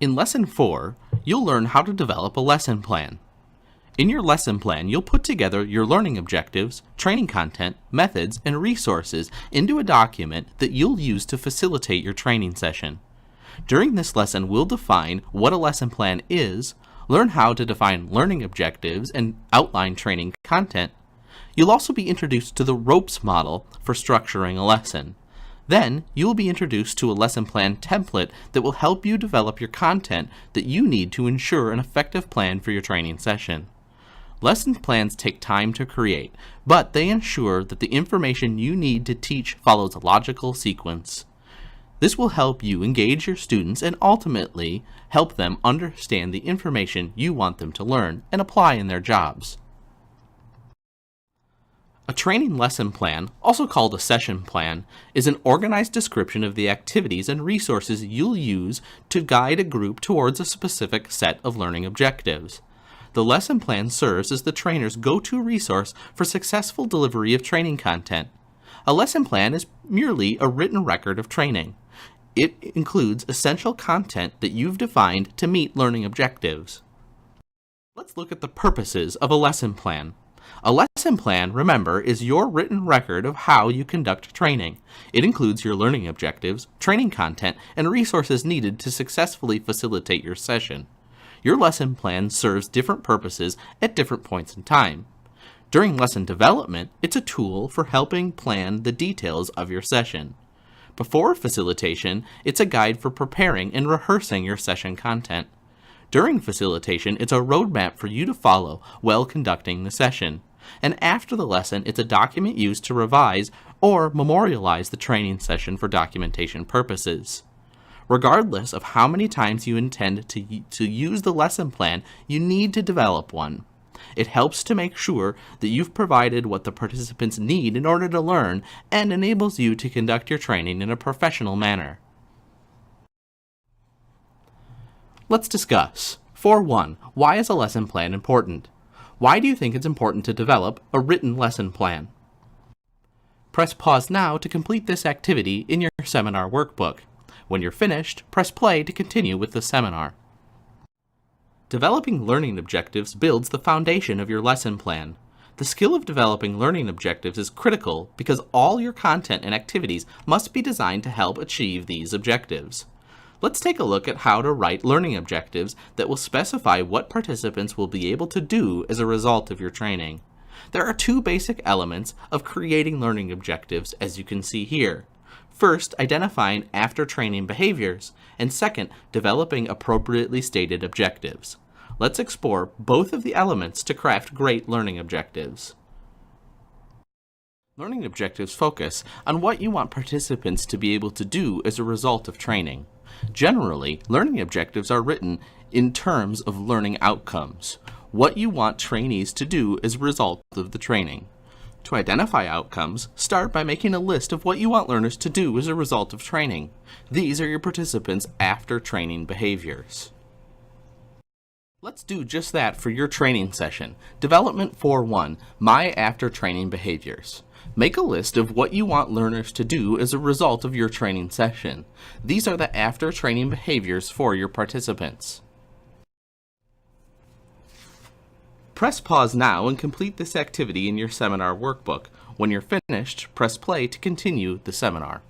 In Lesson 4, you'll learn how to develop a lesson plan. In your lesson plan, you'll put together your learning objectives, training content, methods, and resources into a document that you'll use to facilitate your training session. During this lesson, we'll define what a lesson plan is, learn how to define learning objectives, and outline training content. You'll also be introduced to the ROPES model for structuring a lesson. Then, you will be introduced to a lesson plan template that will help you develop your content that you need to ensure an effective plan for your training session. Lesson plans take time to create, but they ensure that the information you need to teach follows a logical sequence. This will help you engage your students and ultimately help them understand the information you want them to learn and apply in their jobs. A training lesson plan, also called a session plan, is an organized description of the activities and resources you'll use to guide a group towards a specific set of learning objectives. The lesson plan serves as the trainer's go-to resource for successful delivery of training content. A lesson plan is merely a written record of training. It includes essential content that you've defined to meet learning objectives. Let's look at the purposes of a lesson plan. A lesson plan, remember, is your written record of how you conduct training. It includes your learning objectives, training content, and resources needed to successfully facilitate your session. Your lesson plan serves different purposes at different points in time. During lesson development, it's a tool for helping plan the details of your session. Before facilitation, it's a guide for preparing and rehearsing your session content. During facilitation, it's a roadmap for you to follow while conducting the session. And after the lesson, it's a document used to revise or memorialize the training session for documentation purposes. Regardless of how many times you intend to use the lesson plan, you need to develop one. It helps to make sure that you've provided what the participants need in order to learn and enables you to conduct your training in a professional manner. Let's discuss. For one, why is a lesson plan important? Why do you think it's important to develop a written lesson plan? Press pause now to complete this activity in your seminar workbook. When you're finished, press play to continue with the seminar. Developing learning objectives builds the foundation of your lesson plan. The skill of developing learning objectives is critical because all your content and activities must be designed to help achieve these objectives. Let's take a look at how to write learning objectives that will specify what participants will be able to do as a result of your training. There are two basic elements of creating learning objectives, as you can see here. First, identifying after-training behaviors, and second, developing appropriately stated objectives. Let's explore both of the elements to craft great learning objectives. Learning objectives focus on what you want participants to be able to do as a result of training. Generally, learning objectives are written in terms of learning outcomes, what you want trainees to do as a result of the training. To identify outcomes, start by making a list of what you want learners to do as a result of training. These are your participants' after-training behaviors. Let's do just that for your training session. Development 4.1, My After-Training Behaviors. Make a list of what you want learners to do as a result of your training session. These are the after-training behaviors for your participants. Press pause now and complete this activity in your seminar workbook. When you're finished, press play to continue the seminar.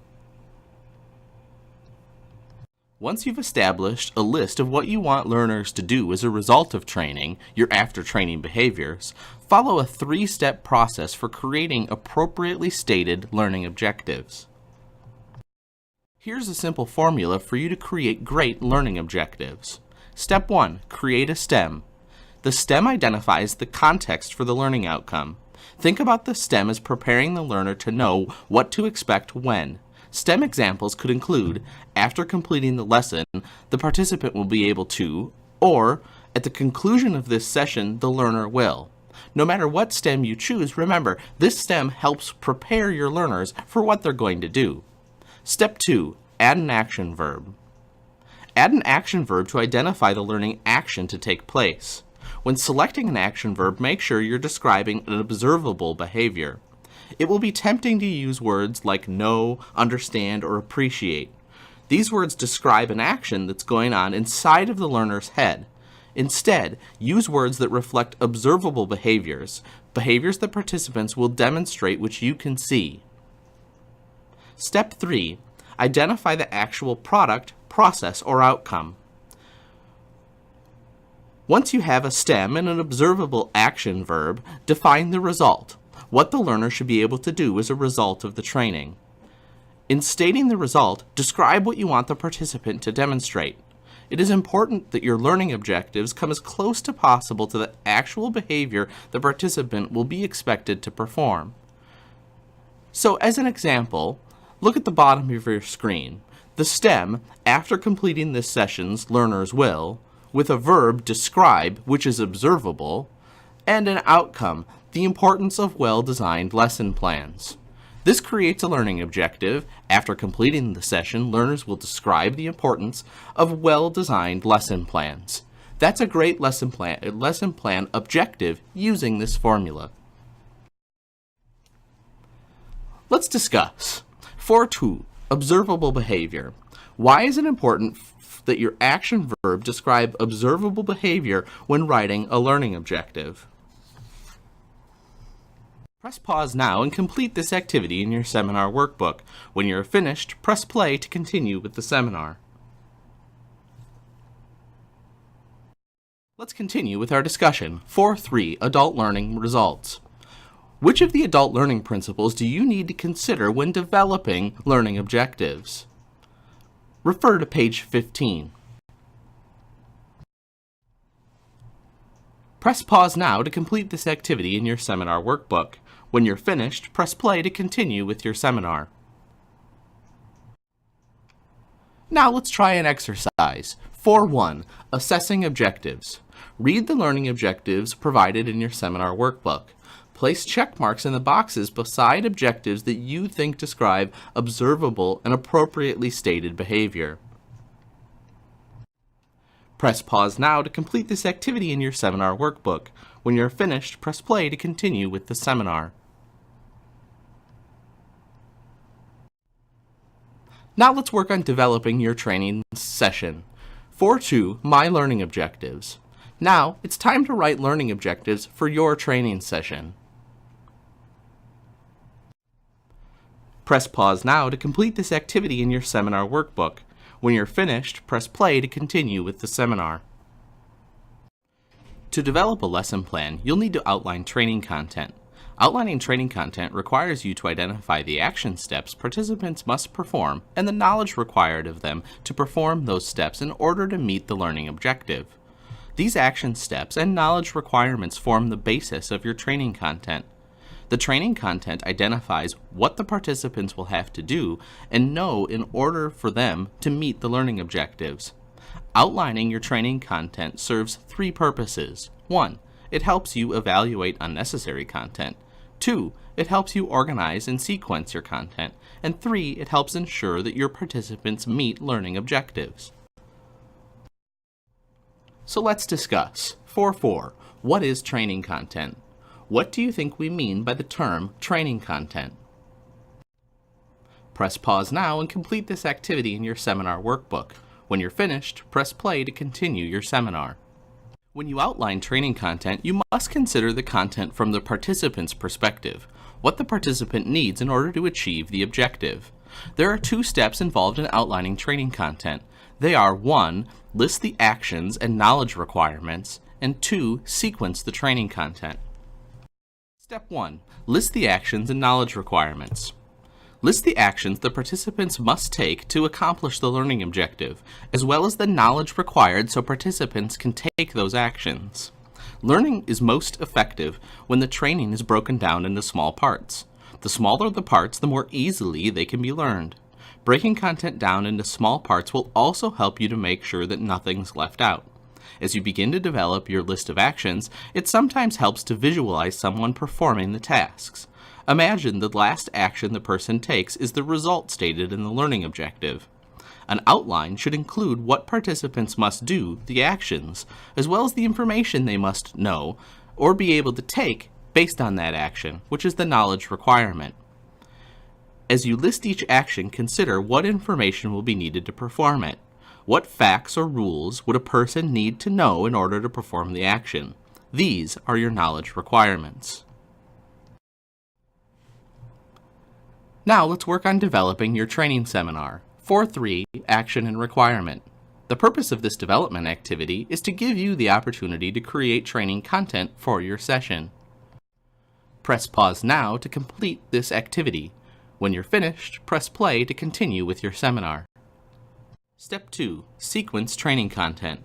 Once you've established a list of what you want learners to do as a result of training, your after-training behaviors, follow a 3-step process for creating appropriately stated learning objectives. Here's a simple formula for you to create great learning objectives. Step 1. Create a STEM. The STEM identifies the context for the learning outcome. Think about the STEM as preparing the learner to know what to expect when. STEM examples could include, after completing the lesson, the participant will be able to, or, at the conclusion of this session, the learner will. No matter what STEM you choose, remember, this STEM helps prepare your learners for what they're going to do. Step 2. Add an action verb. Add an action verb to identify the learning action to take place. When selecting an action verb, make sure you're describing an observable behavior. It will be tempting to use words like know, understand, or appreciate. These words describe an action that's going on inside of the learner's head. Instead, use words that reflect observable behaviors, behaviors that participants will demonstrate which you can see. Step 3. Identify the actual product, process, or outcome. Once you have a stem and an observable action verb, define the result, what the learner should be able to do as a result of the training. In stating the result, describe what you want the participant to demonstrate. It is important that your learning objectives come as close to possible to the actual behavior the participant will be expected to perform. So, as an example, look at the bottom of your screen. The stem, after completing this session's learners will, with a verb describe, which is observable, and an outcome, the importance of well-designed lesson plans. This creates a learning objective. After completing the session, learners will describe the importance of well-designed lesson plans. That's a great lesson plan objective using this formula. Let's discuss. 4.2. Observable behavior. Why is it important that your action verb describe observable behavior when writing a learning objective? Press pause now and complete this activity in your seminar workbook. When you're finished, press play to continue with the seminar. Let's continue with our discussion. 4.3. Adult learning results. Which of the adult learning principles do you need to consider when developing learning objectives? Refer to page 15. Press pause now to complete this activity in your seminar workbook. When you're finished, press play to continue with your seminar. Now let's try an exercise. 4.1. Assessing objectives. Read the learning objectives provided in your seminar workbook. Place check marks in the boxes beside objectives that you think describe observable and appropriately stated behavior. Press pause now to complete this activity in your seminar workbook. When you're finished, press play to continue with the seminar. Now let's work on developing your training session. 4.2. My learning objectives. Now it's time to write learning objectives for your training session. Press pause now to complete this activity in your seminar workbook. When you're finished, press play to continue with the seminar. To develop a lesson plan, you'll need to outline training content. Outlining training content requires you to identify the action steps participants must perform and the knowledge required of them to perform those steps in order to meet the learning objective. These action steps and knowledge requirements form the basis of your training content. The training content identifies what the participants will have to do and know in order for them to meet the learning objectives. Outlining your training content serves 3 purposes. 1. It helps you evaluate unnecessary content. 2. It helps you organize and sequence your content. And 3. It helps ensure that your participants meet learning objectives. So let's discuss. 4.4. What is training content? What do you think we mean by the term training content? Press pause now and complete this activity in your seminar workbook. When you're finished, press play to continue your seminar. When you outline training content, you must consider the content from the participant's perspective, what the participant needs in order to achieve the objective. There are 2 steps involved in outlining training content. They are 1. List the actions and knowledge requirements, and 2. Sequence the training content. Step 1. List the actions and knowledge requirements. List the actions the participants must take to accomplish the learning objective, as well as the knowledge required so participants can take those actions. Learning is most effective when the training is broken down into small parts. The smaller the parts, the more easily they can be learned. Breaking content down into small parts will also help you to make sure that nothing's left out. As you begin to develop your list of actions, it sometimes helps to visualize someone performing the tasks. Imagine the last action the person takes is the result stated in the learning objective. An outline should include what participants must do, the actions, as well as the information they must know or be able to take based on that action, which is the knowledge requirement. As you list each action, consider what information will be needed to perform it. What facts or rules would a person need to know in order to perform the action? These are your knowledge requirements. Now let's work on developing your training seminar. 4.3 Action and Requirement. The purpose of this development activity is to give you the opportunity to create training content for your session. Press pause now to complete this activity. When you're finished, press play to continue with your seminar. Step 2. Sequence training content.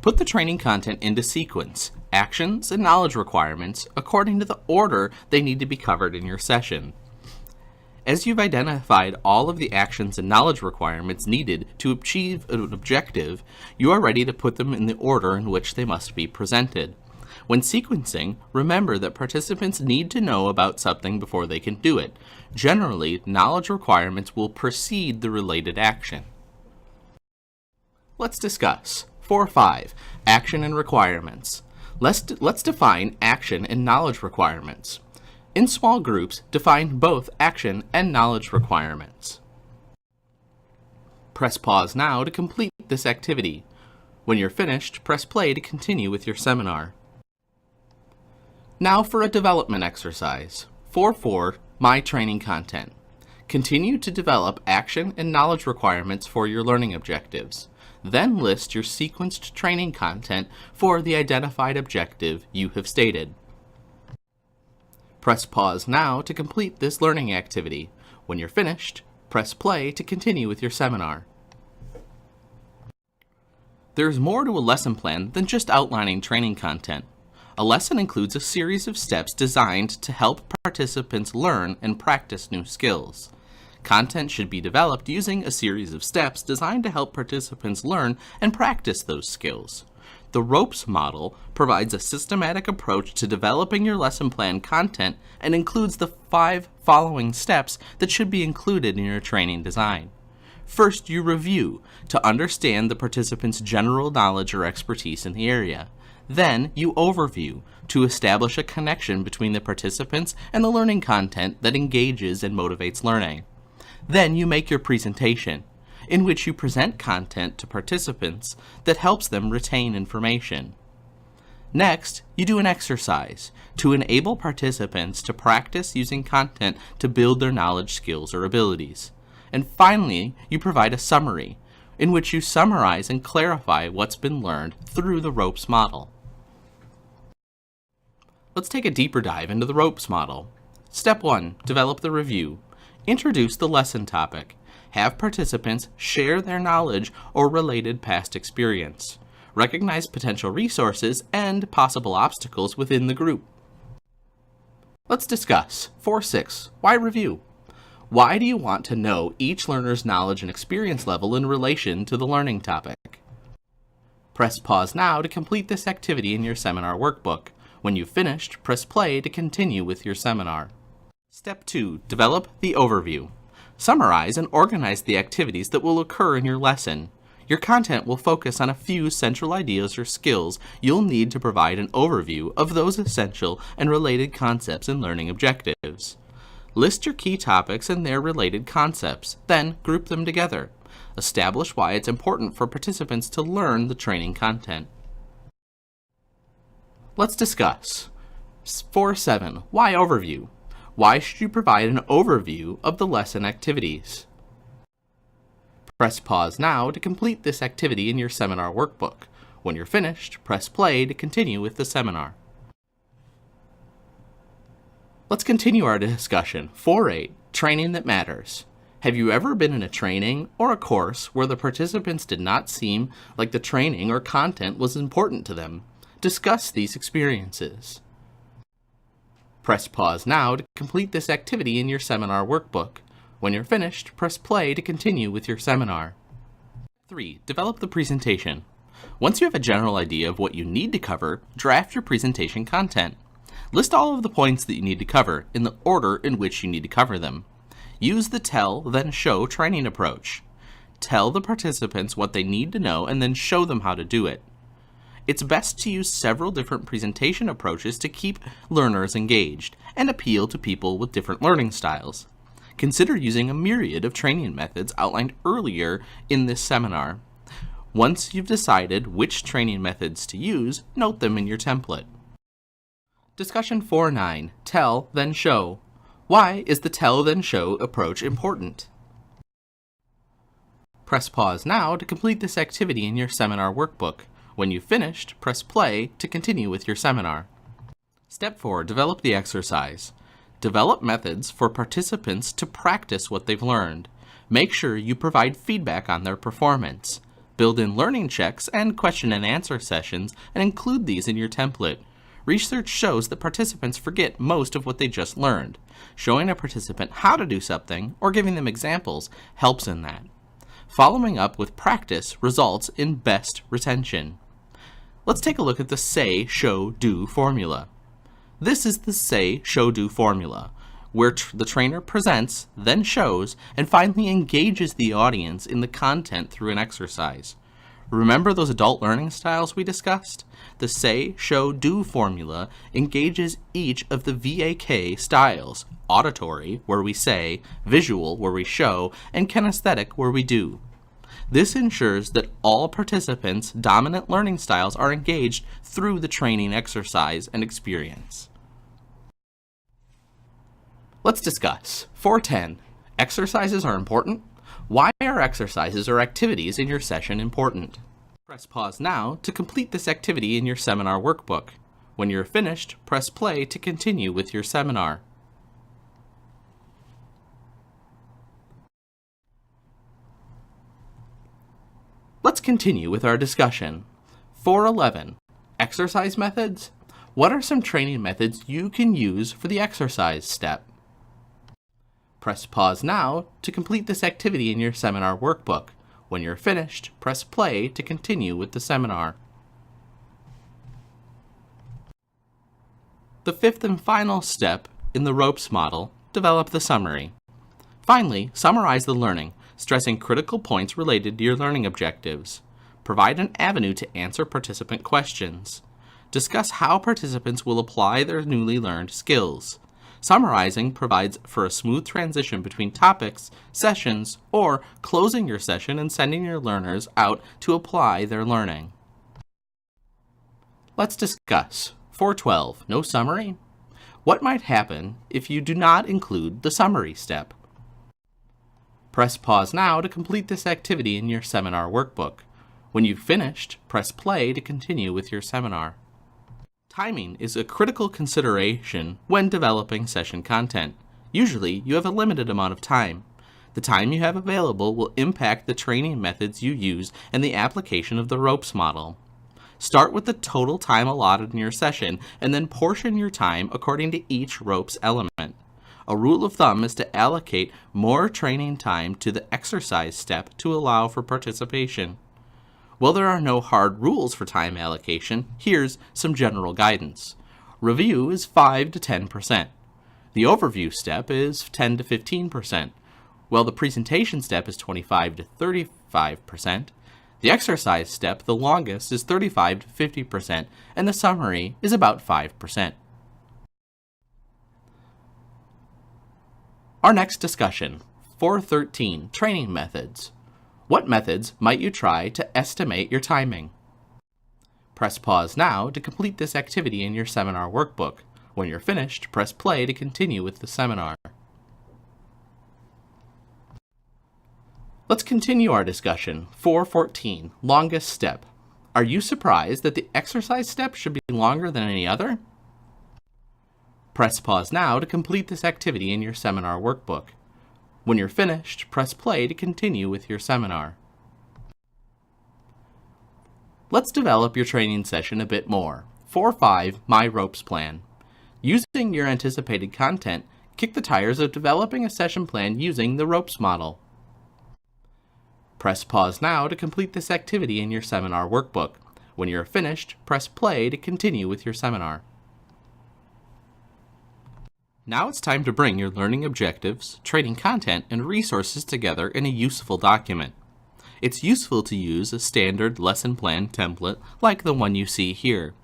Put the training content into sequence, actions and knowledge requirements according to the order they need to be covered in your session. As you've identified all of the actions and knowledge requirements needed to achieve an objective, you are ready to put them in the order in which they must be presented. When sequencing, remember that participants need to know about something before they can do it. Generally, knowledge requirements will precede the related action. Let's discuss 4.5 Action and Requirements. Let's define action and knowledge requirements. In small groups, define both action and knowledge requirements. Press pause now to complete this activity. When you're finished, press play to continue with your seminar. Now for a development exercise. 4.4 My Training Content. Continue to develop action and knowledge requirements for your learning objectives. Then list your sequenced training content for the identified objective you have stated. Press pause now to complete this learning activity. When you're finished, press play to continue with your seminar. There's more to a lesson plan than just outlining training content. A lesson includes a series of steps designed to help participants learn and practice new skills. Content should be developed using a series of steps designed to help participants learn and practice those skills. The ROPES model provides a systematic approach to developing your lesson plan content and includes the 5 following steps that should be included in your training design. First, you review to understand the participants' general knowledge or expertise in the area. Then, you overview to establish a connection between the participants and the learning content that engages and motivates learning. Then, you make your presentation, in which you present content to participants that helps them retain information. Next, you do an exercise to enable participants to practice using content to build their knowledge, skills, or abilities. And finally, you provide a summary, in which you summarize and clarify what's been learned through the ROPES model. Let's take a deeper dive into the ROPES model. Step 1. Develop the review. Introduce the lesson topic. Have participants share their knowledge or related past experience. Recognize potential resources and possible obstacles within the group. Let's discuss 4.6 Why review? Why do you want to know each learner's knowledge and experience level in relation to the learning topic? Press pause now to complete this activity in your seminar workbook. When you've finished, press play to continue with your seminar. Step 2. Develop the overview. Summarize and organize the activities that will occur in your lesson. Your content will focus on a few central ideas or skills you'll need to provide an overview of those essential and related concepts and learning objectives. List your key topics and their related concepts, then group them together. Establish why it's important for participants to learn the training content. Let's discuss 4.7 Why overview? Why should you provide an overview of the lesson activities? Press pause now to complete this activity in your seminar workbook. When you're finished, press play to continue with the seminar. Let's continue our discussion. 4.8 Training that matters. Have you ever been in a training or a course where the participants did not seem like the training or content was important to them? Discuss these experiences. Press pause now to complete this activity in your seminar workbook. When you're finished, press play to continue with your seminar. 3. Develop the presentation. Once you have a general idea of what you need to cover, draft your presentation content. List all of the points that you need to cover in the order in which you need to cover them. Use the tell, then show training approach. Tell the participants what they need to know and then show them how to do it. It's best to use several different presentation approaches to keep learners engaged and appeal to people with different learning styles. Consider using a myriad of training methods outlined earlier in this seminar. Once you've decided which training methods to use, note them in your template. Discussion 4.9. Tell, then show. Why is the tell, then show approach important? Press pause now to complete this activity in your seminar workbook. When you've finished, press play to continue with your seminar. Step 4. Develop the exercise. Develop methods for participants to practice what they've learned. Make sure you provide feedback on their performance. Build in learning checks and question and answer sessions and include these in your template. Research shows that participants forget most of what they just learned. Showing a participant how to do something or giving them examples helps in that. Following up with practice results in best retention. Let's take a look at the say, show, do formula. This is the say, show, do formula, where the trainer presents, then shows, and finally engages the audience in the content through an exercise. Remember those adult learning styles we discussed? The say, show, do formula engages each of the VAK styles: auditory, where we say, visual, where we show, and kinesthetic, where we do. This ensures that all participants' dominant learning styles are engaged through the training exercise and experience. Let's discuss 4.10. Exercises are important. Why are exercises or activities in your session important? Press pause now to complete this activity in your seminar workbook. When you're finished, press play to continue with your seminar. Let's continue with our discussion. 4.11. Exercise methods. What are some training methods you can use for the exercise step? Press pause now to complete this activity in your seminar workbook. When you're finished, press play to continue with the seminar. The fifth and final step in the ropes model, develop the summary. Finally, summarize the learning, stressing critical points related to your learning objectives. Provide an avenue to answer participant questions. Discuss how participants will apply their newly learned skills. Summarizing provides for a smooth transition between topics, sessions, or closing your session and sending your learners out to apply their learning. Let's discuss 4.12. No summary? What might happen if you do not include the summary step? Press pause now to complete this activity in your seminar workbook. When you've finished, press play to continue with your seminar. Timing is a critical consideration when developing session content. Usually, you have a limited amount of time. The time you have available will impact the training methods you use and the application of the ropes model. Start with the total time allotted in your session and then portion your time according to each ropes element. A rule of thumb is to allocate more training time to the exercise step to allow for participation. While there are no hard rules for time allocation, here's some general guidance. Review is 5 to 10%. The overview step is 10 to 15%, while the presentation step is 25 to 35%. The exercise step, the longest, is 35 to 50%, and the summary is about 5%. Our next discussion, 4.13, training methods. What methods might you try to estimate your timing? Press pause now to complete this activity in your seminar workbook. When you're finished, press play to continue with the seminar. Let's continue our discussion. 4.14, longest step. Are you surprised that the exercise step should be longer than any other? Press pause now to complete this activity in your seminar workbook. When you're finished, press play to continue with your seminar. Let's develop your training session a bit more. 4.5, My Ropes Plan. Using your anticipated content, kick the tires of developing a session plan using the ropes model. Press pause now to complete this activity in your seminar workbook. When you're finished, press play to continue with your seminar. Now it's time to bring your learning objectives, training content, and resources together in a useful document. It's useful to use a standard lesson plan template like the one you see here.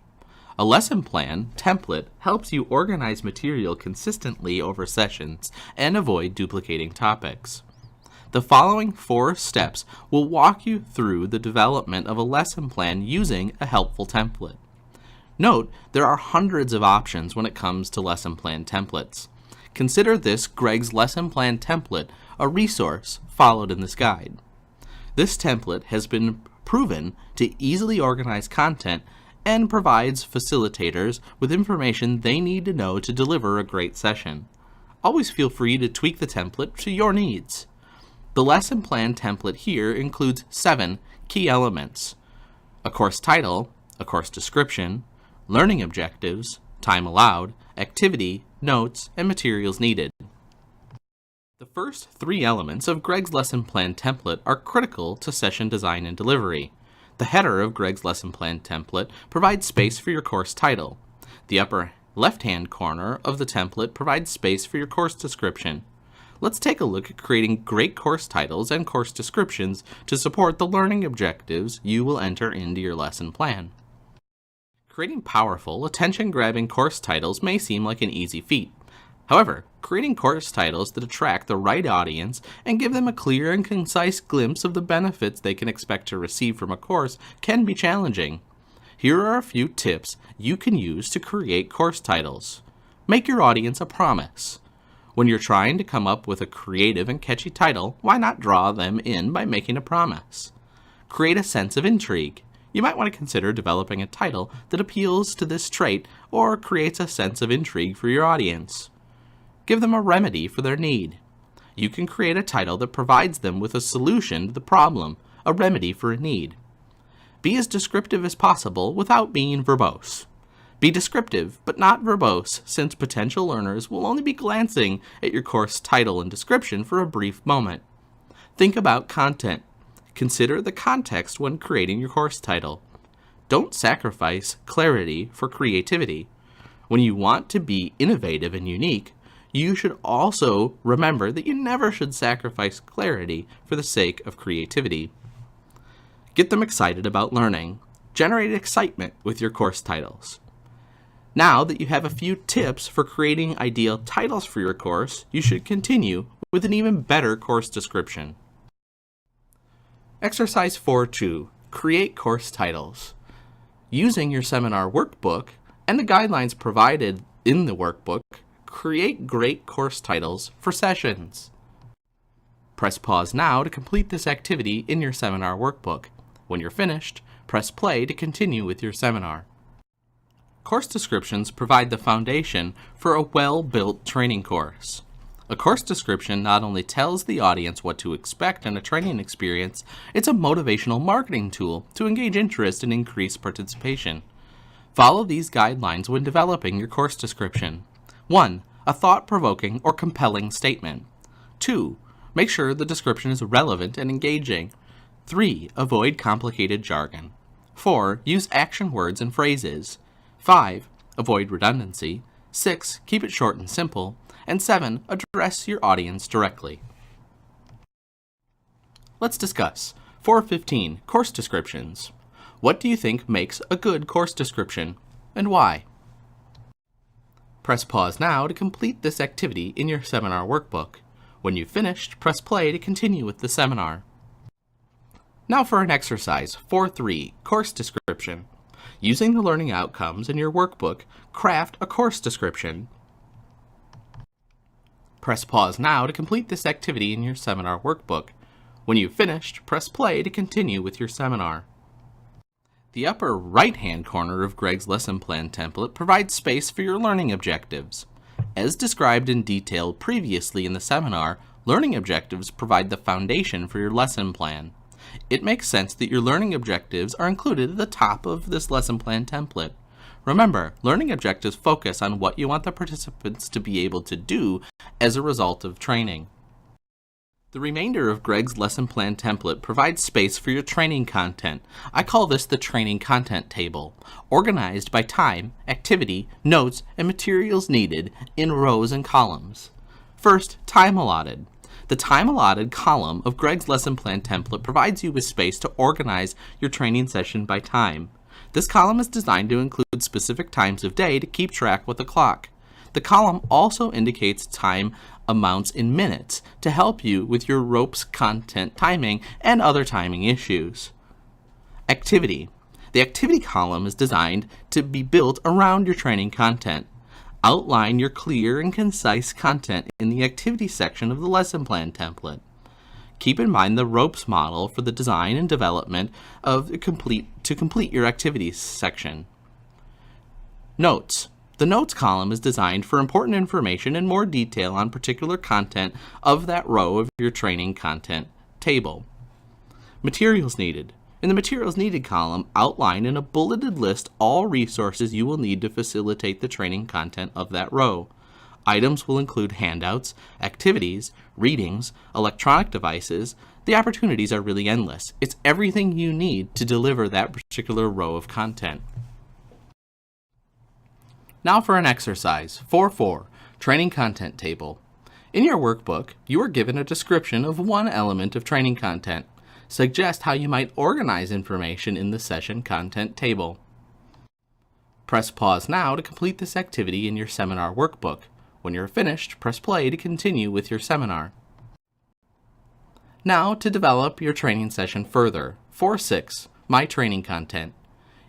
A lesson plan template helps you organize material consistently over sessions and avoid duplicating topics. The following 4 steps will walk you through the development of a lesson plan using a helpful template. Note, there are hundreds of options when it comes to lesson plan templates. Consider this Greg's lesson plan template a resource followed in this guide. This template has been proven to easily organize content and provides facilitators with information they need to know to deliver a great session. Always feel free to tweak the template to your needs. The lesson plan template here includes 7 key elements: a course title, a course description, learning objectives, time allowed, activity, notes, and materials needed. The first 3 elements of Greg's lesson plan template are critical to session design and delivery. The header of Greg's lesson plan template provides space for your course title. The upper left-hand corner of the template provides space for your course description. Let's take a look at creating great course titles and course descriptions to support the learning objectives you will enter into your lesson plan. Creating powerful, attention-grabbing course titles may seem like an easy feat. However, creating course titles that attract the right audience and give them a clear and concise glimpse of the benefits they can expect to receive from a course can be challenging. Here are a few tips you can use to create course titles. Make your audience a promise. When you're trying to come up with a creative and catchy title, why not draw them in by making a promise? Create a sense of intrigue. You might want to consider developing a title that appeals to this trait or creates a sense of intrigue for your audience. Give them a remedy for their need. You can create a title that provides them with a solution to the problem, a remedy for a need. Be as descriptive as possible without being verbose. Be descriptive, but not verbose, since potential learners will only be glancing at your course title and description for a brief moment. Think about content. Consider the context when creating your course title. Don't sacrifice clarity for creativity. When you want to be innovative and unique, you should also remember that you never should sacrifice clarity for the sake of creativity. Get them excited about learning. Generate excitement with your course titles. Now that you have a few tips for creating ideal titles for your course, you should continue with an even better course description. Exercise 4.2. Create course titles. Using your seminar workbook and the guidelines provided in the workbook, create great course titles for sessions. Press pause now to complete this activity in your seminar workbook. When you're finished, press play to continue with your seminar. Course descriptions provide the foundation for a well-built training course. A course description not only tells the audience what to expect in a training experience, it's a motivational marketing tool to engage interest and increase participation. Follow these guidelines when developing your course description. 1. A thought-provoking or compelling statement. 2. Make sure the description is relevant and engaging. 3. Avoid complicated jargon. 4. Use action words and phrases. 5. Avoid redundancy. 6. Keep it short and simple. And 7. Address your audience directly. Let's discuss 4.15 Course Descriptions. What do you think makes a good course description, and why? Press pause now to complete this activity in your seminar workbook. When you've finished, press play to continue with the seminar. Now for an exercise 4.3 Course Description. Using the learning outcomes in your workbook, craft a course description. Press pause now to complete this activity in your seminar workbook. When you've finished, press play to continue with your seminar. The upper right-hand corner of Greg's lesson plan template provides space for your learning objectives. As described in detail previously in the seminar, learning objectives provide the foundation for your lesson plan. It makes sense that your learning objectives are included at the top of this lesson plan template. Remember, learning objectives focus on what you want the participants to be able to do as a result of training. The remainder of Greg's lesson plan template provides space for your training content. I call this the training content table, organized by time, activity, notes, and materials needed in rows and columns. First, time allotted. The time allotted column of Greg's lesson plan template provides you with space to organize your training session by time. This column is designed to include specific times of day to keep track with the clock. The column also indicates time amounts in minutes to help you with your ropes content timing and other timing issues. Activity. The activity column is designed to be built around your training content. Outline your clear and concise content in the activity section of the lesson plan template. Keep in mind the ropes model for the design and development of to complete your activities section. Notes. The notes column is designed for important information and more detail on particular content of that row of your training content table. Materials needed. In the materials needed column, outline in a bulleted list all resources you will need to facilitate the training content of that row. Items will include handouts, activities, readings, electronic devices. The opportunities are really endless. It's everything you need to deliver that particular row of content. Now for an exercise, 4.4, Training Content Table. In your workbook, you are given a description of one element of training content. Suggest how you might organize information in the session content table. Press pause now to complete this activity in your seminar workbook. When you're finished, press play to continue with your seminar. Now to develop your training session further. 4.6, My Training Content.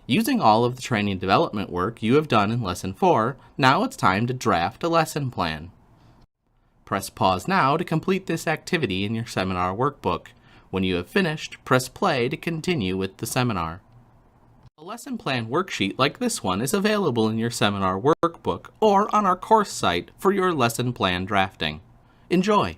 Using all of the training development work you have done in Lesson 4, now it's time to draft a lesson plan. Press pause now to complete this activity in your seminar workbook. When you have finished, press play to continue with the seminar. A lesson plan worksheet like this one is available in your seminar workbook or on our course site for your lesson plan drafting. Enjoy!